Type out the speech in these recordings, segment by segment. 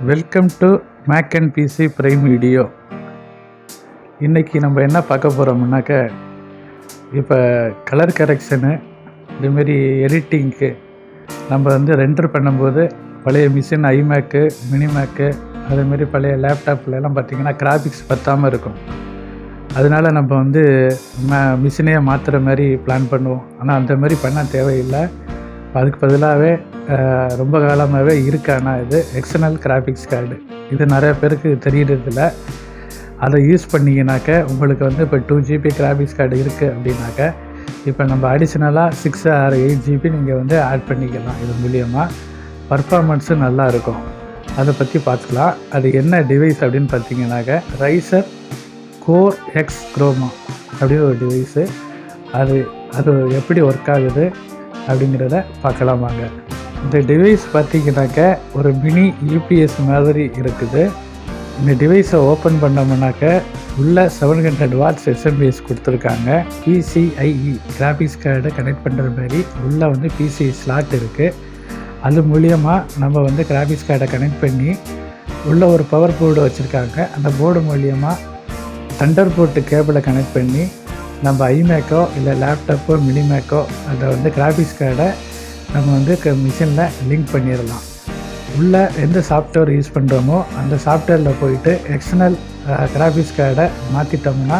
Welcome to Mac and PC Prime Video. இன்றைக்கி நம்ம என்ன பார்க்க போகிறோம்னாக்க, இப்போ கலர் கரெக்ஷனு இதுமாரி எடிட்டிங்க்கு நம்ம வந்து ரெண்டர் பண்ணும்போது பழைய மிஷின் ஐமேக்கு மினிமேக்கு அதேமாரி பழைய லேப்டாப்லலாம் பார்த்திங்கன்னா கிராஃபிக்ஸ் பத்தாமல் இருக்கும். அதனால் நம்ம வந்து மிஷினையே மாற்றுற மாதிரி பிளான் பண்ணுவோம். ஆனால் அந்த மாதிரி பண்ண தேவையில்லை. அதுக்கு பதிலாகவே ரொம்ப காலமாகவே இருக்கானா இது எக்ஸ்டர்னல் கிராஃபிக்ஸ் கார்டு. இது நிறைய பேருக்கு தெரியறதில்ல. அதை யூஸ் பண்ணிங்கனாக்க உங்களுக்கு வந்து இப்போ 2 GB கிராஃபிக்ஸ் கார்டு இருக்குது அப்படின்னாக்க, இப்போ நம்ம அடிஷ்னலாக 6 or 8 GB நீங்கள் வந்து ஆட் பண்ணிக்கலாம். இது மூலியமாக பர்ஃபார்மன்ஸும் நல்லாயிருக்கும். அதை பற்றி பார்த்துக்கலாம். அது என்ன டிவைஸ் அப்படின்னு பார்த்தீங்கன்னாக்க, Razer Core X Chroma அப்படின்னு ஒரு டிவைஸு. அது எப்படி ஒர்க் ஆகுது அப்படிங்கிறத பார்க்கலாம் வாங்க. இந்த டிவைஸ் பார்த்திங்கனாக்க ஒரு மினி யூபிஎஸ் மாதிரி இருக்குது. இந்த டிவைஸை ஓப்பன் பண்ணோம்னாக்க உள்ள 700 watts எஸ்எம்பிஎஸ் கொடுத்துருக்காங்க. PCIe கிராஃபிக்ஸ் கார்டை கனெக்ட் பண்ணுற மாதிரி உள்ளே வந்து PCI ஸ்லாட் இருக்குது. அது மூலியமாக நம்ம வந்து கிராஃபிக்ஸ் கார்டை கனெக்ட் பண்ணி உள்ளே ஒரு பவர் போர்டு வச்சுருக்காங்க. அந்த போர்டு மூலியமாக தண்டர் போர்ட்டு கேபிளை கனெக்ட் பண்ணி நம்ம ஐமேக்கோ இல்லை லேப்டாப்போ மினிமேக்கோ அதை வந்து கிராஃபிக்ஸ் கார்டை நம்ம வந்து மிஷினில் லிங்க் பண்ணிடலாம். உள்ளே எந்த சாஃப்ட்வேர் யூஸ் பண்ணுறோமோ அந்த சாஃப்ட்வேரில் போயிட்டு எக்ஸ்டர்னல் கிராஃபிக்ஸ் கார்டை மாற்றிட்டோம்னா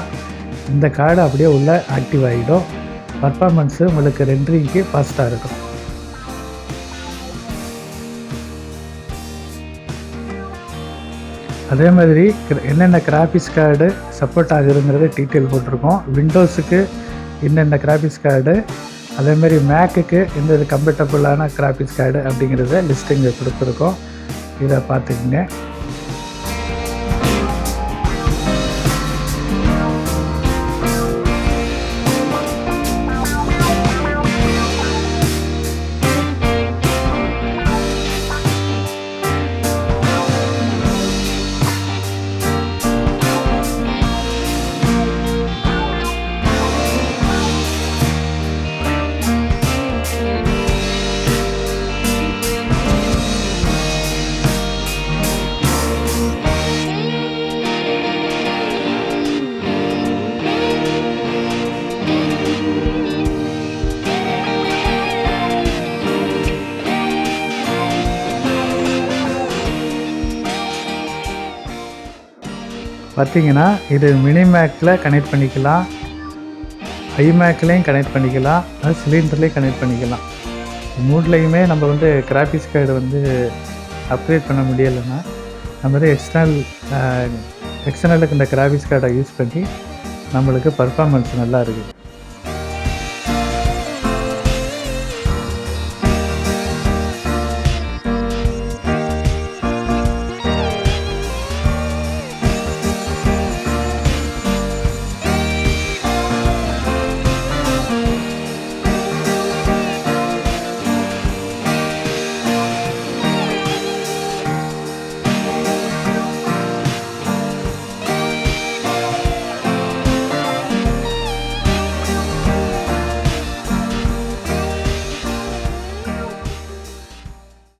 இந்த கார்டு அப்படியே உள்ளே ஆக்டிவ் ஆகிடும். பர்ஃபார்மன்ஸு உங்களுக்கு ரெண்டரிங்க்கு ஃபாஸ்ட்டாக இருக்கும். அதே மாதிரி என்னென்ன கிராஃபிக்ஸ் கார்டு சப்போர்ட் ஆகுதுங்கிறத டீட்டெயில் போட்டிருக்கோம். விண்டோஸுக்கு என்னென்ன கிராஃபிக்ஸ் கார்டு, அதேமாதிரி மேக்குக்கு எந்த கம்ஃபர்டபுளான கிராஃபிக்ஸ் கார்டு அப்படிங்கிறத லிஸ்ட் இங்கே கொடுத்துருக்கோம். இதை பார்த்துக்குங்க. பார்த்திங்கன்னா இது மினிமேக்கில் கனெக்ட் பண்ணிக்கலாம், ஐமேக்லேயும் கனெக்ட் பண்ணிக்கலாம், அது சிலிண்டர்லேயும் கனெக்ட் பண்ணிக்கலாம். மூட்லேயுமே நம்ம வந்து கிராஃபிக்ஸ் கார்டு வந்து அப்கிரேட் பண்ண முடியலைன்னா நம்ம வந்து எக்ஸ்டர்னலுக்கு இந்த கிராஃபிக்ஸ் கார்டை யூஸ் பண்ணி நம்மளுக்கு பர்ஃபார்மன்ஸ் நல்லா இருக்குது.